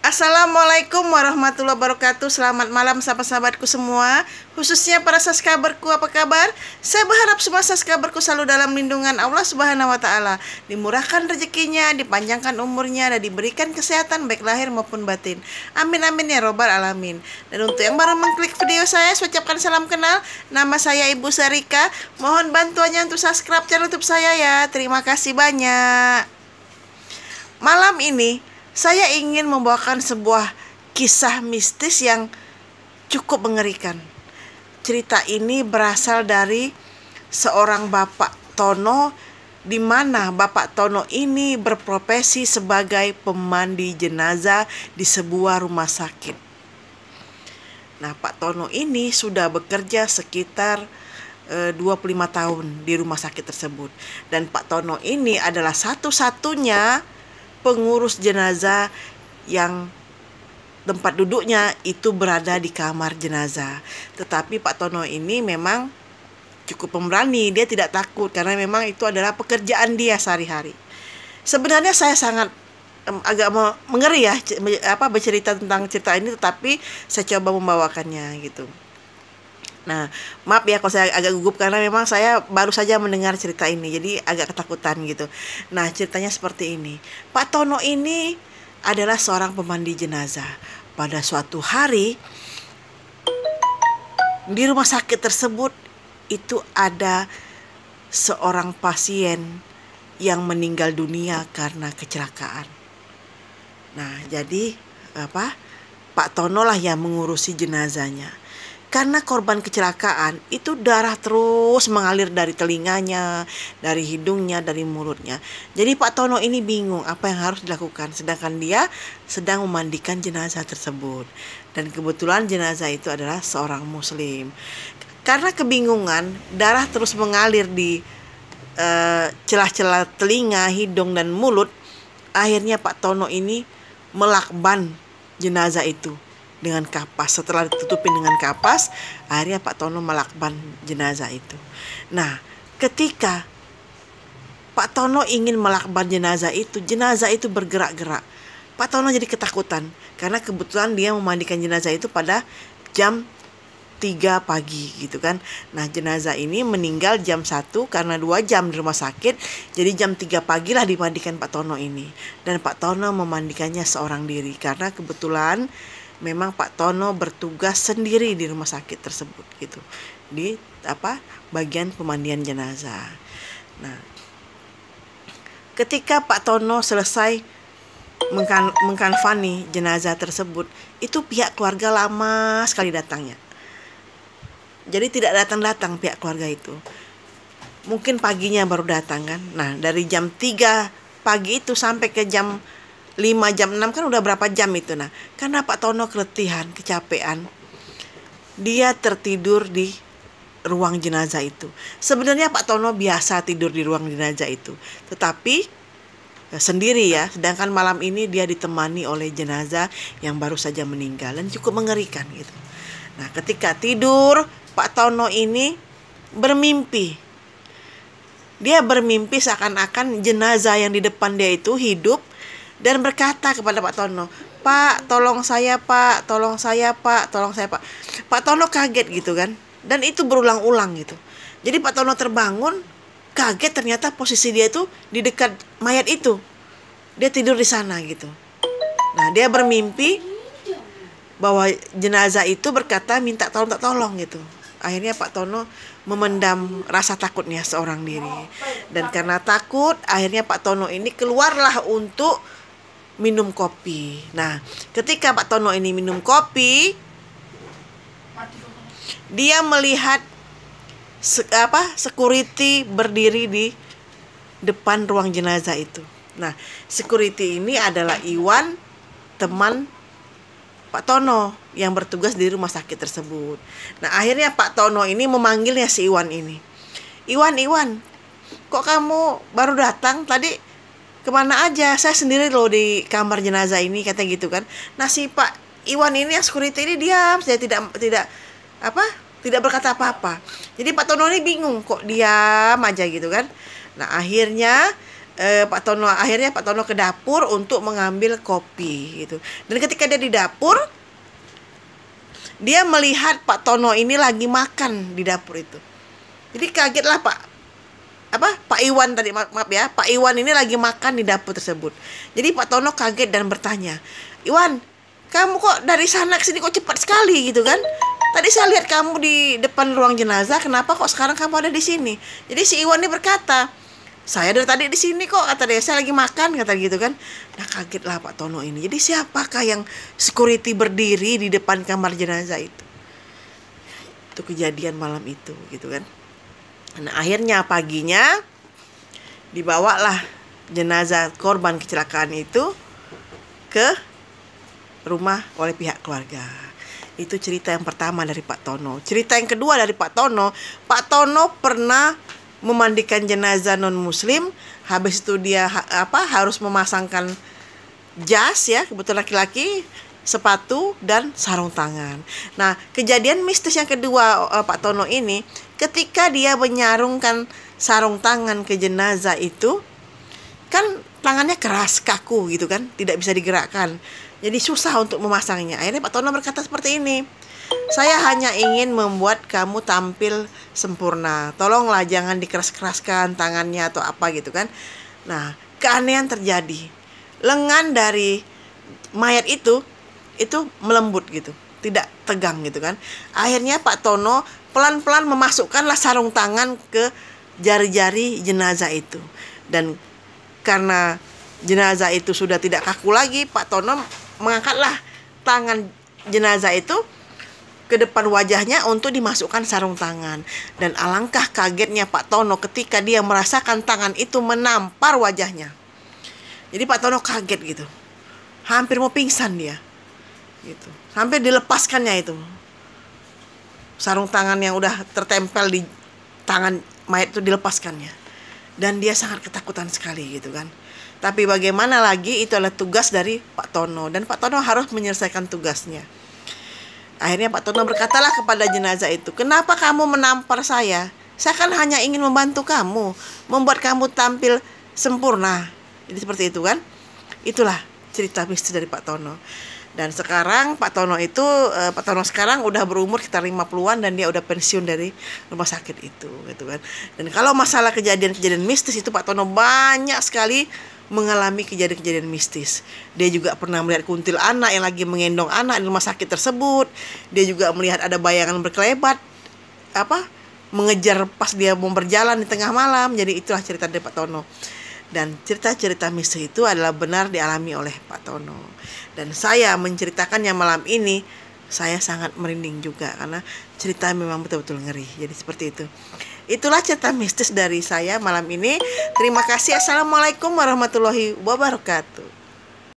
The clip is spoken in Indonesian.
Assalamualaikum warahmatullahi wabarakatuh. Selamat malam sahabat-sahabatku semua, khususnya para subscriberku, apa kabar? Saya berharap semua subscriberku selalu dalam lindungan Allah Subhanahu wa taala, dimurahkan rezekinya, dipanjangkan umurnya, dan diberikan kesehatan baik lahir maupun batin. Amin amin ya robbal alamin. Dan untuk yang baru mengklik video saya ucapkan salam kenal. Nama saya Ibu Sarika. Mohon bantuannya untuk subscribe channel YouTube saya ya. Terima kasih banyak. Malam ini saya ingin membawakan sebuah kisah mistis yang cukup mengerikan. Cerita ini berasal dari seorang Bapak Tono, di mana Bapak Tono ini berprofesi sebagai pemandi jenazah di sebuah rumah sakit. Nah, Pak Tono ini sudah bekerja sekitar 25 tahun di rumah sakit tersebut. Dan Pak Tono ini adalah satu-satunya pengurus jenazah yang tempat duduknya itu berada di kamar jenazah. Tetapi Pak Tono ini memang cukup pemberani, dia tidak takut karena memang itu adalah pekerjaan dia sehari-hari. Sebenarnya saya sangat agak mengeri ya bercerita tentang cerita ini, tetapi saya coba membawakannya gitu. Nah, maaf ya kalau saya agak gugup karena memang saya baru saja mendengar cerita ini, jadi agak ketakutan gitu. Nah, ceritanya seperti ini. Pak Tono ini adalah seorang pemandi jenazah. Pada suatu hari di rumah sakit tersebut itu ada seorang pasien yang meninggal dunia karena kecelakaan. Nah, jadi Pak Tono lah yang mengurusi jenazahnya. Karena korban kecelakaan itu darah terus mengalir dari telinganya, dari hidungnya, dari mulutnya. Jadi Pak Tono ini bingung apa yang harus dilakukan, sedangkan dia sedang memandikan jenazah tersebut. Dan kebetulan jenazah itu adalah seorang muslim. Karena kebingungan, darah terus mengalir di celah-celah telinga, hidung, dan mulut. Akhirnya Pak Tono ini melakban jenazah itu dengan kapas. Setelah ditutupin dengan kapas, akhirnya Pak Tono melakban jenazah itu. Nah, ketika Pak Tono ingin melakban jenazah itu bergerak-gerak. Pak Tono jadi ketakutan karena kebetulan dia memandikan jenazah itu pada jam 3 pagi gitu kan. Nah, jenazah ini meninggal jam 1 karena 2 jam di rumah sakit. Jadi jam 3 pagi lah dimandikan Pak Tono ini. Dan Pak Tono memandikannya seorang diri karena kebetulan memang Pak Tono bertugas sendiri di rumah sakit tersebut gitu, di bagian pemandian jenazah. Nah, ketika Pak Tono selesai mengkanfani jenazah tersebut, itu pihak keluarga lama sekali datangnya. Jadi tidak datang-datang pihak keluarga itu. Mungkin paginya baru datang kan. Nah, dari jam 3 pagi itu sampai ke jam 5, jam 6 kan udah berapa jam itu. Nah, karena Pak Tono keletihan, kecapean, dia tertidur di ruang jenazah itu. Sebenarnya Pak Tono biasa tidur di ruang jenazah itu, tetapi sendiri ya. Sedangkan malam ini dia ditemani oleh jenazah yang baru saja meninggal dan cukup mengerikan gitu. Nah, ketika tidur, Pak Tono ini bermimpi. Dia bermimpi seakan-akan jenazah yang di depan dia itu hidup dan berkata kepada Pak Tono, "Pak, tolong saya Pak, tolong saya Pak, tolong saya Pak." Pak Tono kaget gitu kan. Dan itu berulang-ulang gitu. Jadi Pak Tono terbangun, kaget ternyata posisi dia itu di dekat mayat itu. Dia tidur di sana gitu. Nah, dia bermimpi bahwa jenazah itu berkata minta tolong tak tolong gitu. Akhirnya Pak Tono memendam rasa takutnya seorang diri. Dan karena takut, akhirnya Pak Tono ini keluarlah untuk minum kopi. Nah, ketika Pak Tono ini minum kopi, dia melihat security berdiri di depan ruang jenazah itu. Nah, security ini adalah Iwan, teman Pak Tono yang bertugas di rumah sakit tersebut. Nah, akhirnya Pak Tono ini memanggilnya si Iwan ini. Iwan, kok kamu baru datang? Tadi kemana aja? Saya sendiri loh di kamar jenazah ini, kata gitu kan. Nah, si Pak Iwan ini yang security ini diam, saya tidak berkata apa-apa. Jadi Pak Tono ini bingung kok diam aja gitu kan. Nah, akhirnya Pak Tono akhirnya Pak Tono ke dapur untuk mengambil kopi gitu. Dan ketika dia di dapur, dia melihat Pak Tono ini lagi makan di dapur itu. Jadi kagetlah Pak Iwan tadi, maaf ya, Pak Iwan ini lagi makan di dapur tersebut. Jadi Pak Tono kaget dan bertanya, "Iwan, kamu kok dari sana ke sini kok cepat sekali gitu kan? Tadi saya lihat kamu di depan ruang jenazah, kenapa kok sekarang kamu ada di sini?" Jadi si Iwan ini berkata, "Saya dari tadi di sini kok," kata dia, "saya lagi makan," kata gitu kan. Nah kagetlah Pak Tono ini. Jadi siapakah yang security berdiri di depan kamar jenazah itu? Itu kejadian malam itu gitu kan. Nah akhirnya paginya dibawalah jenazah korban kecelakaan itu ke rumah oleh pihak keluarga. Itu cerita yang pertama dari Pak Tono. Cerita yang kedua dari Pak Tono pernah memandikan jenazah non muslim. Habis itu dia harus memasangkan jas ya, kebetulan laki-laki, sepatu dan sarung tangan. Nah kejadian mistis yang kedua Pak Tono ini, ketika dia menyarungkan sarung tangan ke jenazah itu, kan tangannya keras, kaku gitu kan, tidak bisa digerakkan. Jadi susah untuk memasangnya. Akhirnya Pak Tono berkata seperti ini, "Saya hanya ingin membuat kamu tampil sempurna. Tolonglah jangan dikeras-keraskan tangannya atau apa gitu kan." Nah, keanehan terjadi. Lengan dari mayat itu melembut gitu, tidak tegang gitu kan. Akhirnya Pak Tono pelan-pelan memasukkanlah sarung tangan ke jari-jari jenazah itu. Dan karena jenazah itu sudah tidak kaku lagi, Pak Tono mengangkatlah tangan jenazah itu ke depan wajahnya untuk dimasukkan sarung tangan. Dan alangkah kagetnya Pak Tono ketika dia merasakan tangan itu menampar wajahnya. Jadi Pak Tono kaget gitu, hampir mau pingsan dia gitu. Sampai dilepaskannya itu sarung tangan yang udah tertempel di tangan mayat itu, dilepaskannya. Dan dia sangat ketakutan sekali gitu kan. Tapi bagaimana lagi, itu adalah tugas dari Pak Tono. Dan Pak Tono harus menyelesaikan tugasnya. Akhirnya Pak Tono berkatalah kepada jenazah itu, "Kenapa kamu menampar saya? Saya kan hanya ingin membantu kamu, membuat kamu tampil sempurna." Jadi seperti itu kan. Itulah cerita mistis dari Pak Tono. Dan sekarang Pak Tono sekarang udah berumur sekitar 50-an dan dia udah pensiun dari rumah sakit itu gitu kan. Dan kalau masalah kejadian-kejadian mistis itu, Pak Tono banyak sekali mengalami kejadian-kejadian mistis. Dia juga pernah melihat kuntilanak yang lagi menggendong anak di rumah sakit tersebut. Dia juga melihat ada bayangan berkelebat mengejar pas dia mau berjalan di tengah malam. Jadi itulah cerita dari Pak Tono. Dan cerita-cerita mistis itu adalah benar dialami oleh Pak Tono. Dan saya menceritakannya malam ini, saya sangat merinding juga karena cerita memang betul-betul ngeri. Jadi seperti itu. Itulah cerita mistis dari saya malam ini. Terima kasih. Assalamualaikum warahmatullahi wabarakatuh.